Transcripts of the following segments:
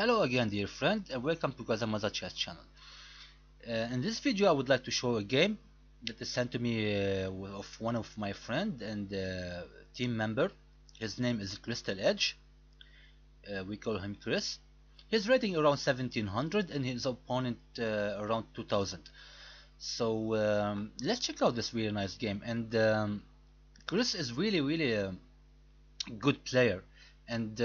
Hello again, dear friend, and welcome to Kazamaza Chess channel. In this video I would like to show a game that is sent to me of one of my friend and team member. His name is Crystal Edge. We call him Chris. He's rating around 1700 and his opponent around 2000. So let's check out this really nice game. And Chris is really a good player, and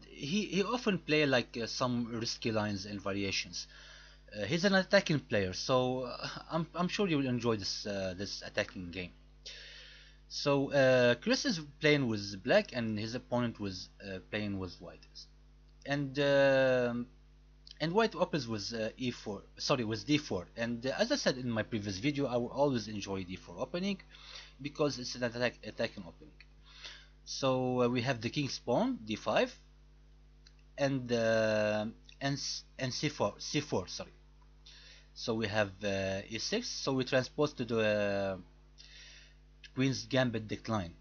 he often play like some risky lines and variations. He's an attacking player, so I'm sure you will enjoy this attacking game. So Chris is playing with black, and his opponent was playing with white, and white opens with e4. Sorry, with d4. And as I said in my previous video, I will always enjoy d4 opening because it's an attacking opening. So we have the king's pawn d5 and c4. Sorry. So we have e6. So we transpose to the queen's Gambit Declined.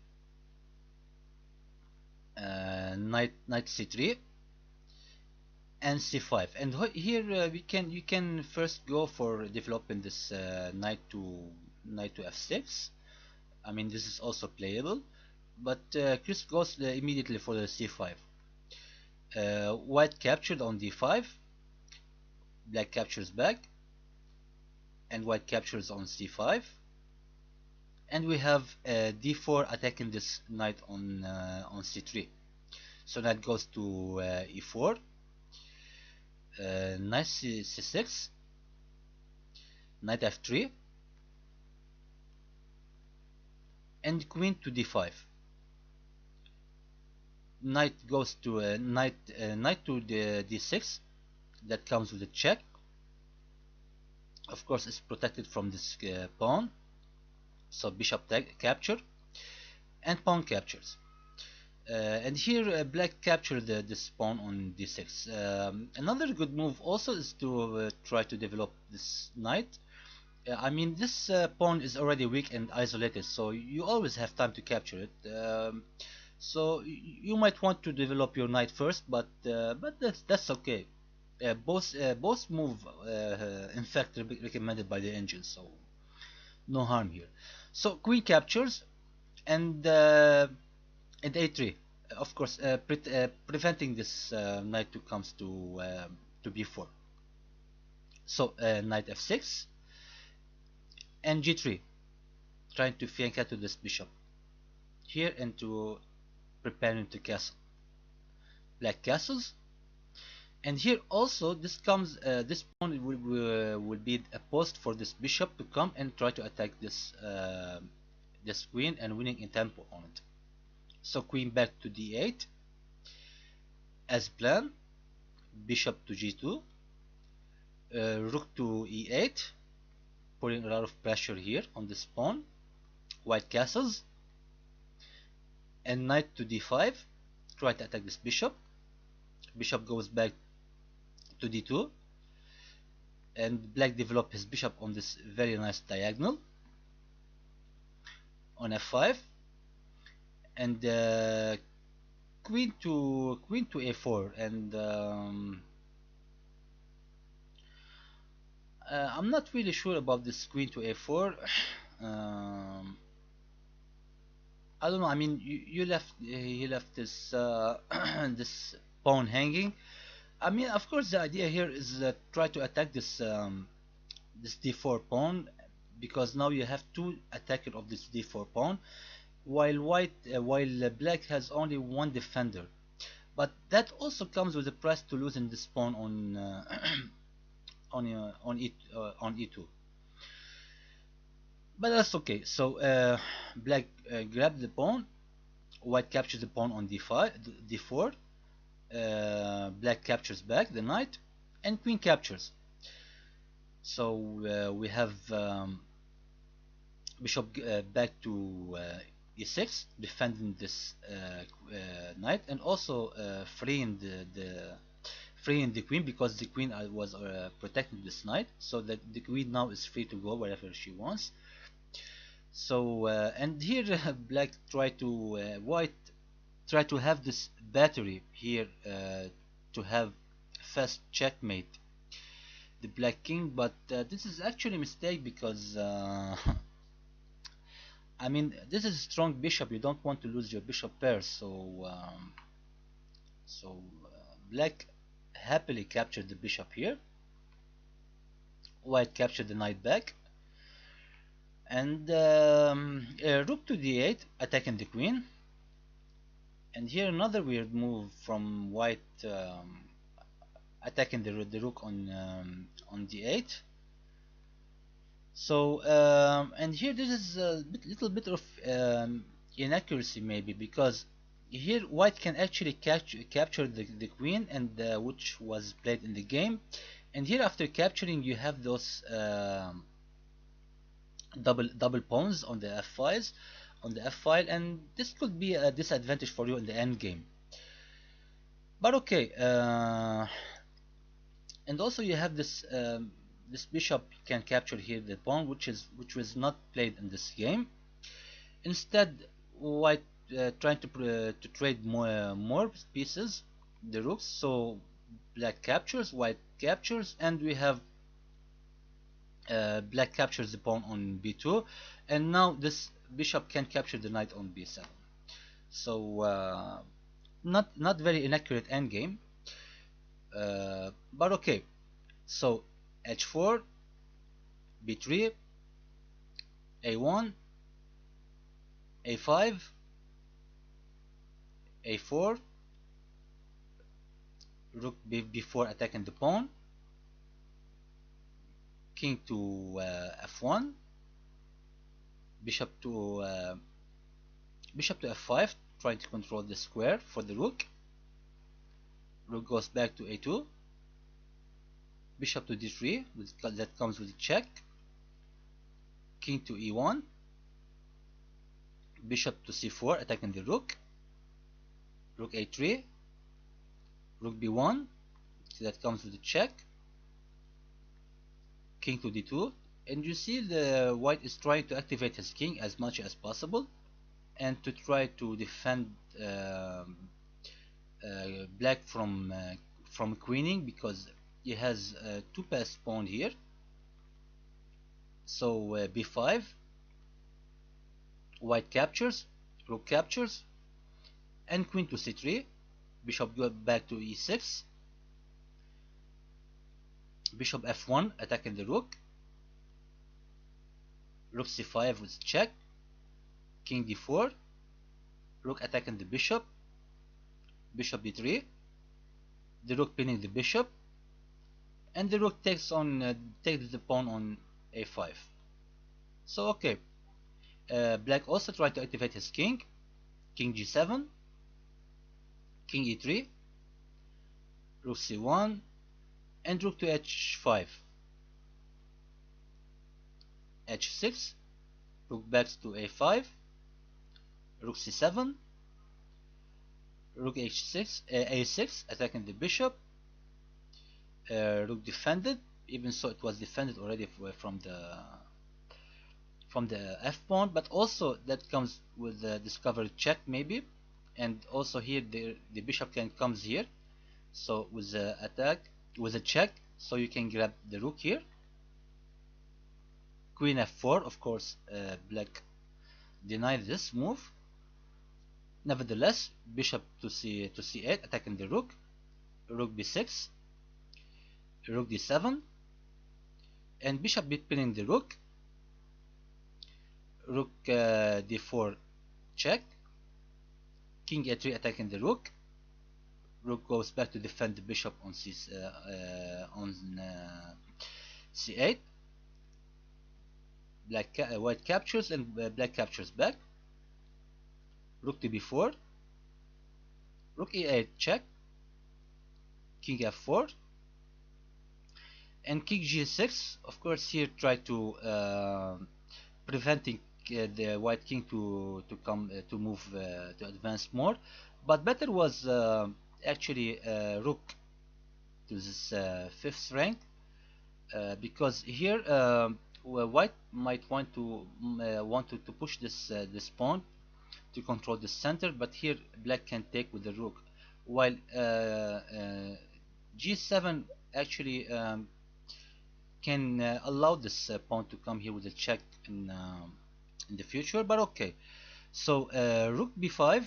Knight c3 and c5. And here you can first go for developing this knight to f6. I mean, this is also playable, but Chris goes immediately for the c5. White captured on d5, black captures back, and white captures on c5, and we have d4 attacking this knight on c3. So that goes to e4, knight c6, knight f3, and queen to d5. Knight goes to knight to the d6. That comes with a check. Of course, it's protected from this pawn. So bishop capture and pawn captures. And here black captured this pawn on d6. Another good move also is to try to develop this knight. I mean, this pawn is already weak and isolated, so you always have time to capture it. So you might want to develop your knight first, but that's okay. Both move in fact recommended by the engine, so no harm here. So queen captures and a3, of course, preventing this knight to comes to b4. So knight f6 and g3, trying to flank to this bishop here and to preparing to castle. Black castles, and here also this comes this pawn will be a post for this bishop to come and try to attack this this queen and winning in tempo on it. So queen back to d8 as planned, bishop to g2, rook to e8, putting a lot of pressure here on this pawn. White castles and knight to d5, try to attack this bishop. Bishop goes back to d2, and black develop his bishop on this very nice diagonal on f5, and queen to a4. And I'm not really sure about this queen to a4. I don't know. I mean, he left this this pawn hanging. I mean, of course, the idea here is try to attack this this d4 pawn, because now you have two attackers of this d4 pawn, while black has only one defender. But that also comes with the price to losing this pawn on on e2. But that's okay. So black grabs the pawn, white captures the pawn on d4, black captures back the knight, and queen captures. So we have bishop back to e6, defending this knight, and also freeing the queen, because the queen was protecting this knight, so that the queen now is free to go wherever she wants. So and here black try to white try to have this battery here to have fast checkmate the black king, but this is actually a mistake because I mean, this is a strong bishop. You don't want to lose your bishop pair, so black happily captured the bishop here. White captured the knight back, and rook to d8 attacking the queen. And here another weird move from white, attacking the rook on d8. So and here this is a little bit of inaccuracy maybe, because here white can actually capture the queen, and which was played in the game. And here after capturing you have those double pawns on the f5s, on the f file, and this could be a disadvantage for you in the end game. But okay, and also you have this this bishop can capture here the pawn, which was not played in this game. Instead, white trying to trade more pieces, the rooks. So black captures, white captures, and we have black captures the pawn on b2, and now this bishop can capture the knight on b7. So not very inaccurate endgame, but okay. So h4, b3, a1, a5, a4, rook b4 attacking the pawn, king to f1, bishop to f5, trying to control the square for the rook. Rook goes back to a2, bishop to d3, that comes with a check, king to e1, bishop to c4 attacking the rook, rook a3, rook b1, that comes with a check, king to d2, and you see the white is trying to activate his king as much as possible and to try to defend black from queening, because he has two passed pawn here. So b5, white captures, rook captures, and queen to c3, bishop go back to e6, bishop f1 attacking the rook, rook c5 with check, king d4, rook attacking the bishop, bishop d3, the rook pinning the bishop, and the rook takes the pawn on a5. So okay, black also tried to activate his king, king g7, king e3, rook c1, and rook to h5, h6, rook backs to a5, rook c7, rook h6, a6 attacking the bishop, rook defended. Even so, it was defended already from the f pawn, but also that comes with the discovered check maybe, and also here the bishop comes here. So with the attack, with a check, so you can grab the rook here. Queen f4, of course, black denied this move. Nevertheless, bishop to c8 attacking the rook, rook b6, rook d7, and bishop pinning the rook, rook d4 check, king a3 attacking the rook, rook goes back to defend the bishop on c8, white captures, and black captures back, rook to b4, rook e8 check, king f4, and king g6. Of course, here try to preventing the white king to move to advance more, but better was actually rook to this fifth rank, because here white might want to push this pawn to control the center, but here black can take with the rook, while g7 actually can allow this pawn to come here with a check in the future, but okay. So rook b5,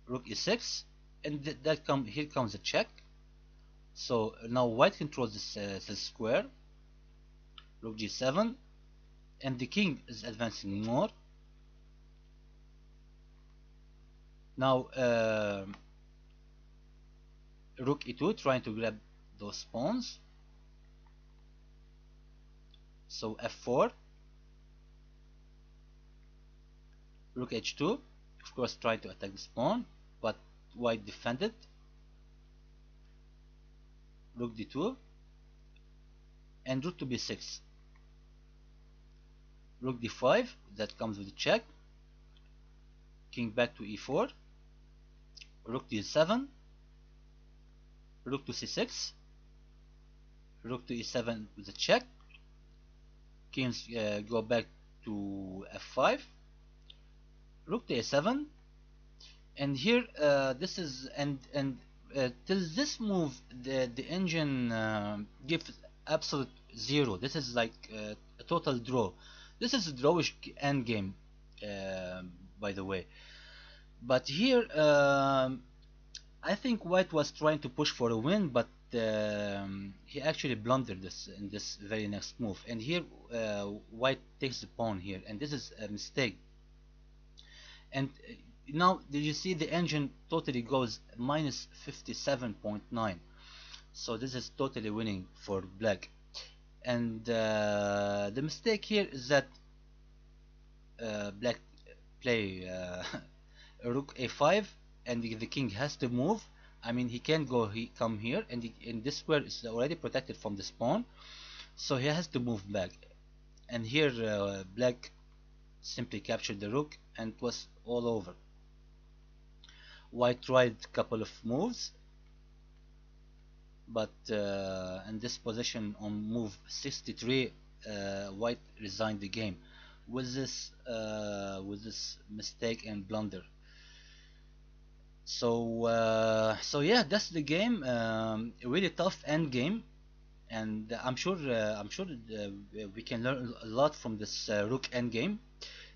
rook e6, and here comes a check. So now white controls this square, rook g7, and the king is advancing more. Now rook e2 trying to grab those pawns. So f4, rook h2, of course trying to attack this pawn, but white defended. Rook d2 and rook to b6. Rook d5, that comes with a check. King back to e4. Rook d7. Rook to c6. Rook to e7 with a check. Kings go back to f5. Rook to a7. And here this is till this move the engine gives absolute zero. This is like a total draw. This is a drawish endgame, by the way. But here I think white was trying to push for a win, but he actually blundered this in this very next move, and here white takes the pawn here, and this is a mistake. And now did you see the engine totally goes minus 57.9, so this is totally winning for black. And the mistake here is that black play rook a5, and the king has to move. I mean, he can't go, he come here, and this square is already protected from this pawn, so he has to move back. And here black simply captured the rook, and it was all over. White tried a couple of moves, but in this position on move 63, white resigned the game with this mistake and blunder. So yeah, that's the game. A really tough end game, and I'm sure we can learn a lot from this rook end game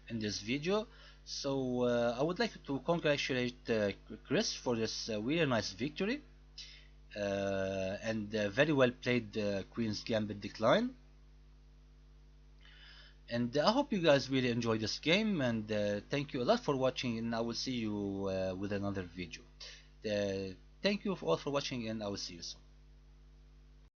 in this video. So I would like to congratulate Chris for this really nice victory, and very well played Queen's Gambit Declined. And I hope you guys really enjoyed this game, and thank you a lot for watching, and I will see you with another video. Thank you all for watching, and I will see you soon.